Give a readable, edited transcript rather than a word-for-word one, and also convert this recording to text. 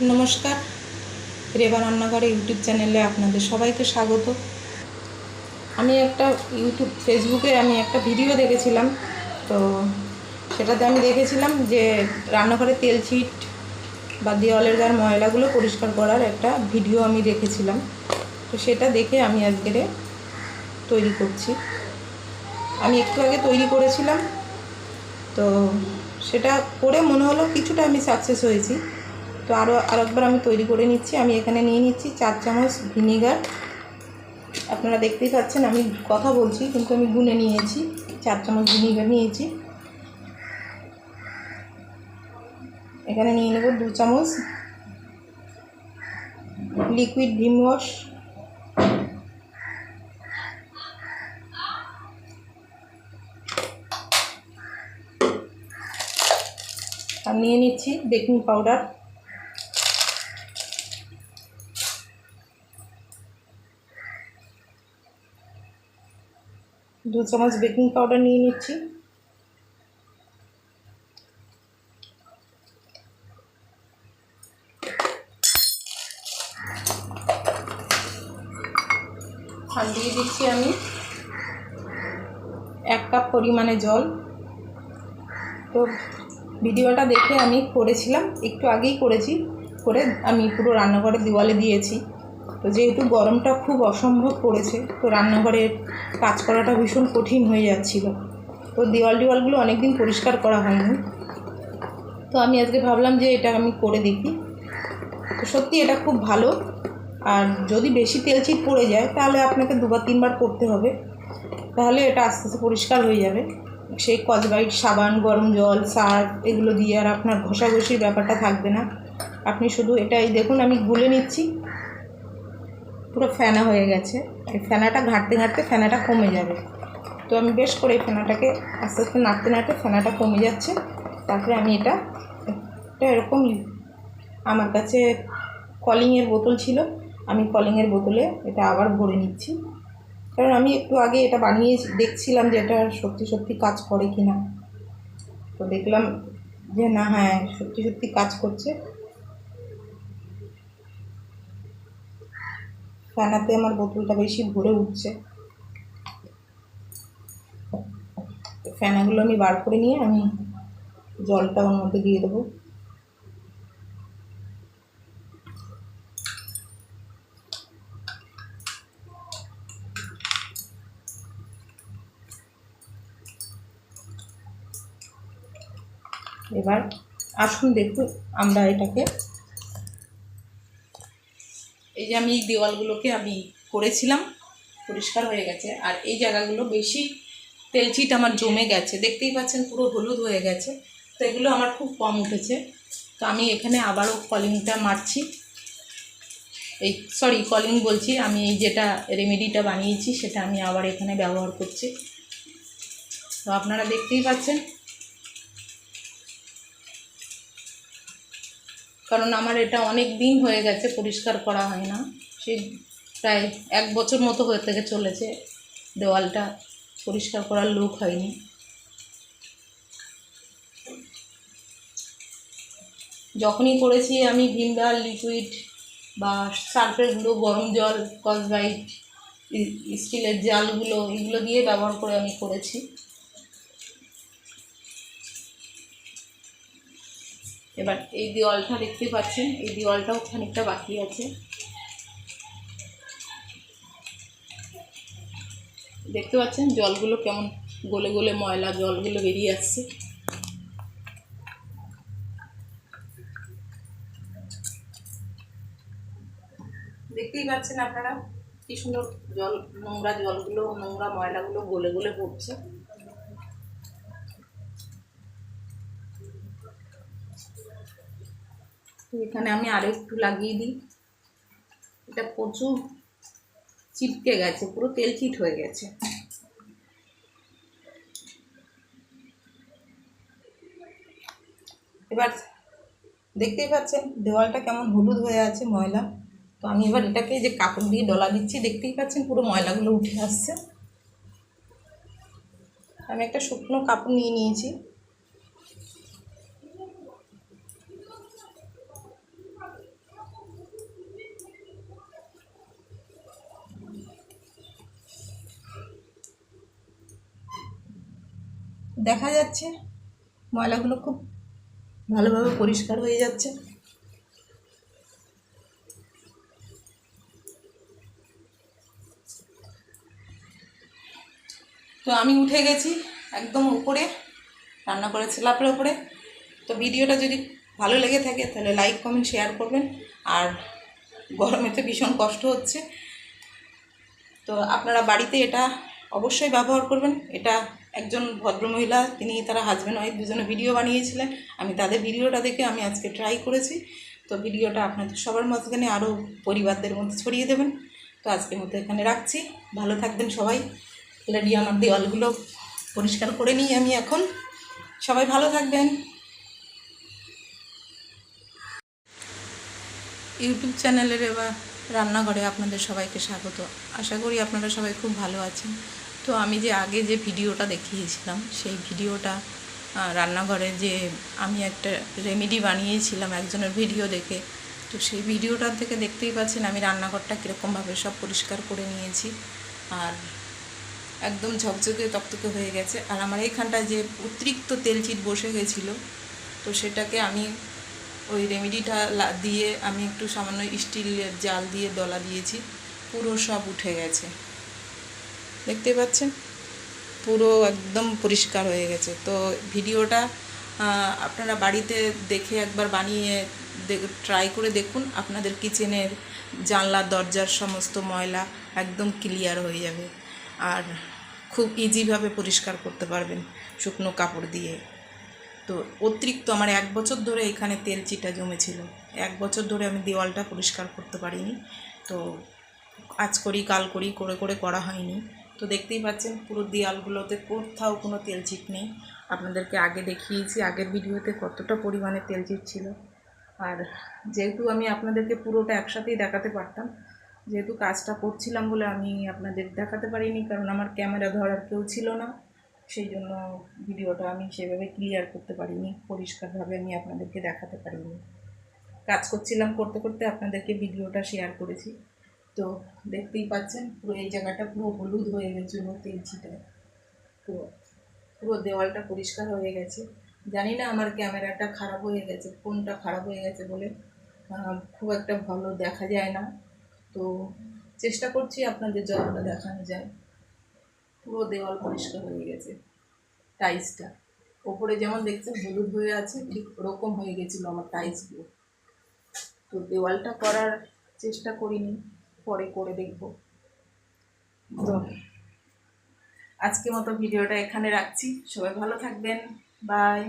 নমস্কার, রেবা রান্নাঘরে ইউটিউব চ্যানেলে আপনাদের সবাইকে স্বাগত। আমি ফেসবুকে একটা ভিডিও দেখেছিলাম। তো সেটাতে আমি দেখেছিলাম যে রান্নাঘরে তেল চিট বা দেওয়ালের গায়ের ময়লাগুলো পরিষ্কার করার একটা ভিডিও আমি দেখেছিলাম। তো সেটা দেখে আমি আজকে তৈরি করছি। আমি একটু আগে তৈরি করেছিলাম, তো সেটা করে মনে হলো কিছুটা আমি সাকসেস হয়েছি। তো আরেকবার আমি তৈরি করে নিচ্ছি। আমি এখানে নিয়ে নিচ্ছি 4 চামচ ভিনিগার। আপনারা দেখতেই পাচ্ছেন আমি কথা বলছি, কিন্তু আমি গুনে নিয়েছি। 4 চামচ ভিনিগার নিয়েছি। এখানে নিয়ে নেব 2 চামচ লিকুইড ভিম ওয়াশ, আর নিয়ে নিচ্ছি বেকিং পাউডার। দু চামচ বেকিং পাউডার নিয়ে নিচ্ছি। আর দিয়ে দিচ্ছি আমি 1 কাপ পরিমাণে জল। তো ভিডিওটা দেখে আমি করেছিলাম, একটু আগেই করে আমি পুরো রান্নাঘরের দেওয়ালে দিয়েছি। তো যেহেতু গরমটা খুব অসম্ভব পড়েছে, তো রান্নাঘরের কাজ করাটা ভীষণ কঠিন হয়ে যাচ্ছিল। তো দেওয়ালগুলো অনেক দিন পরিষ্কার করা হয়নি। তো আমি আজকে ভাবলাম যে এটা আমি করে দেখি। তো সত্যি এটা খুব ভালো। আর যদি বেশি তেলচিট পড়ে যায় তাহলে আপনাকে 2-3 বার করতে হবে, তাহলে এটা আস্তে আস্তে পরিষ্কার হয়ে যাবে। সেই স্কচব্রাইট, সাবান, গরম জল, সার্ফ এগুলো দিয়ে আর আপনার ঘষাঘষির ব্যাপারটা থাকবে না। আপনি শুধু এটাই দেখুন, আমি গুলে নিচ্ছি। পুরো ফেনা হয়ে গেছে। এই ফেনাটা ঘাঁটতে ঘাঁটতে ফেনাটা কমে যাবে। তো আমি বেশ করে এই ফেনাটাকে আস্তে আস্তে নাড়তে নাড়তে ফেনাটা কমে যাচ্ছে। তারপরে আমি এটা এরকম, আমার কাছে কলিংয়ের বোতল ছিল, আমি কলিংয়ের বোতলে এটা আবার ভরে নিচ্ছি। কারণ আমি একটু আগে এটা বানিয়ে দেখছিলাম যে এটা সত্যি সত্যি কাজ করে কি না। তো দেখলাম যে না, হ্যাঁ সত্যি সত্যি কাজ করছে। ফেনাতে আমার বোতলটা বেশি ভরে উঠছে। ফেনাগুলো আমি বার করে নিয়ে আমি জলটা ওর মধ্যে দিয়ে দেবো। এবার আসুন দেখুন আমরা এটাকে, এই যে আমি এই দেওয়ালগুলোকে আমি করেছিলাম, পরিষ্কার হয়ে গেছে। আর এই জায়গাগুলো বেশি তেলচিট আমার জমে গেছে, দেখতেই পাচ্ছেন পুরো হলুদ হয়ে গেছে। তো এগুলো আমার খুব কম উঠেছে। তো আমি এখানে আবারও কলিংটা মারছি। কলিং বলছি, আমি এই যেটা রেমেডিটা বানিয়েছি সেটা আমি আবার এখানে ব্যবহার করছি। তো আপনারা দেখতেই পাচ্ছেন, কারণ আমার এটা অনেক দিন হয়ে গেছে পরিষ্কার করা হয় না। সেই প্রায় 1 বছর মতো হয়ে থেকে চলেছে দেওয়ালটা পরিষ্কার করার লোক হয়নি। যখনই করেছি আমি ভিমবার লিকুইড বা সার্ফের গুঁড়ো, গরম জল, স্কচব্রাইট, স্টিলের জালগুলো, এগুলো দিয়ে ব্যবহার করে আমি করেছি। এবার এই দেওয়ালটা দেখতে পাচ্ছেন, এই দেওয়ালটাও খানিকটা বাকি আছে। দেখতে পাচ্ছেন জলগুলো কেমন গলে গলে ময়লা জলগুলো বেরিয়ে আসছে। দেখতেই পাচ্ছেন আপনারা কি সুন্দর জল, নোংরা ময়লাগুলো গলে গলে পড়ছে। এখানে আমি আরও একটু লাগিয়ে দিই। এটা প্রচুর চিপকে গেছে, পুরো তেল চিট হয়ে গেছে। এবার দেখতেই পাচ্ছেন দেওয়ালটা কেমন হলুদ হয়ে আছে, ময়লা। তো আমি এবার এটাকে যে কাপড় দিয়ে ডলা দিচ্ছি, দেখতেই পাচ্ছেন পুরো ময়লাগুলো উঠে আসছে। আমি একটা শুকনো কাপড় নিয়ে নিয়েছি। দেখা যাচ্ছে ময়লাগুলো খুব ভালোভাবে পরিষ্কার হয়ে যাচ্ছে। তো আমি উঠে গেছি একদম উপরে, রান্না করে স্ল্যাপের উপরে। তো ভিডিওটা যদি ভালো লেগে থাকে তাহলে লাইক কমেন্ট শেয়ার করবেন। আর গরমে তো ভীষণ কষ্ট হচ্ছে, তো আপনারা বাড়িতে এটা অবশ্যই ব্যবহার করবেন। এটা একজন ভদ্রমহিলা, তারা হাজব্যান্ড ওয়াইফ দুজনে ভিডিও বানিয়েছিলেন। আমি তাদের ভিডিওটা দেখে আমি আজকে ট্রাই করেছি। তো ভিডিওটা আপনাদের সবার মাঝখানে আরও পরিবারদের মধ্যে ছড়িয়ে দেবেন। তো আজকের মধ্যে এখানে রাখছি, ভালো থাকবেন সবাই। রেডি, আমার দেওয়ালগুলো পরিষ্কার করে নিই আমি এখন। সবাই ভালো থাকবেন। ইউটিউব চ্যানেলের এবার রান্নাঘরে আপনাদের সবাইকে স্বাগত। আশা করি আপনারা সবাই খুব ভালো আছেন। তো আমি যে আগে যে ভিডিওটা দেখিয়েছিলাম, সেই ভিডিওটা রান্নাঘরে যে আমি একটা রেমেডি বানিয়েছিলাম একজনের ভিডিও দেখে, তো সেই ভিডিওটা থেকে দেখতেই পাচ্ছেন আমি রান্নাঘরটা কীরকমভাবে সব পরিষ্কার করে নিয়েছি। আর একদম ঝকঝকে তকতকে হয়ে গেছে। আর আমার এইখানটায় যে অতিরিক্ত তেলচিট বসে গেছিলো, তো সেটাকে আমি ওই রেমেডিটা দিয়ে আমি একটু সামান্য স্টিলের জাল দিয়ে দলা দিয়েছি, পুরো সব উঠে গেছে। দেখতে পাচ্ছেন পুরো একদম পরিষ্কার হয়ে গেছে। তো ভিডিওটা আপনারা বাড়িতে দেখে একবার বানিয়ে ট্রাই করে দেখুন। আপনাদের কিচেনের জানলা দরজার সমস্ত ময়লা একদম ক্লিয়ার হয়ে যাবে। আর খুব ইজিভাবে পরিষ্কার করতে পারবেন শুকনো কাপড় দিয়ে। তো অতিরিক্ত আমার 1 বছর ধরে এখানে তেলচিটা জমেছিল। 1 বছর ধরে আমি দেওয়ালটা পরিষ্কার করতে পারিনি। তো আজ করি কাল করি করে করে করা হয়নি। তো দেখতেই পাচ্ছেন পুরো দেওয়ালগুলোতে কোথাও কোনো তেলচিট নেই। আপনাদেরকে আগে দেখিয়েছি আগের ভিডিওতে কতটা পরিমাণে তেলচিট ছিল। আর যেহেতু আমি আপনাদেরকে পুরোটা একসাথেই দেখাতে পারতাম, যেহেতু কাজটা করছিলাম বলে আমি আপনাদের দেখাতে পারিনি, কারণ আমার ক্যামেরা ধরার কেউ ছিল না। সেই জন্য ভিডিওটা আমি সেভাবে ক্লিয়ার করতে পারিনি, পরিষ্কারভাবে আমি আপনাদেরকে দেখাতে পারিনি। কাজ করছিলাম, করতে করতে আপনাদেরকে ভিডিওটা শেয়ার করেছি। তো দেখতেই পাচ্ছেন পুরো এই জায়গাটা পুরো হলুদ হয়ে গেছিলো তেলচিটায়। তো পুরো দেওয়ালটা পরিষ্কার হয়ে গেছে। জানি না আমার ক্যামেরাটা খারাপ হয়ে গেছে, ফোনটা খারাপ হয়ে গেছে বলে খুব একটা ভালো দেখা যায় না। তো চেষ্টা করছি আপনাদের যতটা দেখানো যায়। পুরো দেওয়াল পরিষ্কার হয়ে গেছে। টাইলসটা ওপরে যেমন দেখছেন হলুদ হয়ে আছে, ঠিক ওরকম হয়ে গেছিলো আমার টাইলসগুলো। তো দেওয়ালটা করার চেষ্টা করিনি, পরে করে দেখব। তো আজকের মতো ভিডিওটা এখানে রাখছি। সবাই ভালো থাকবেন। বাই।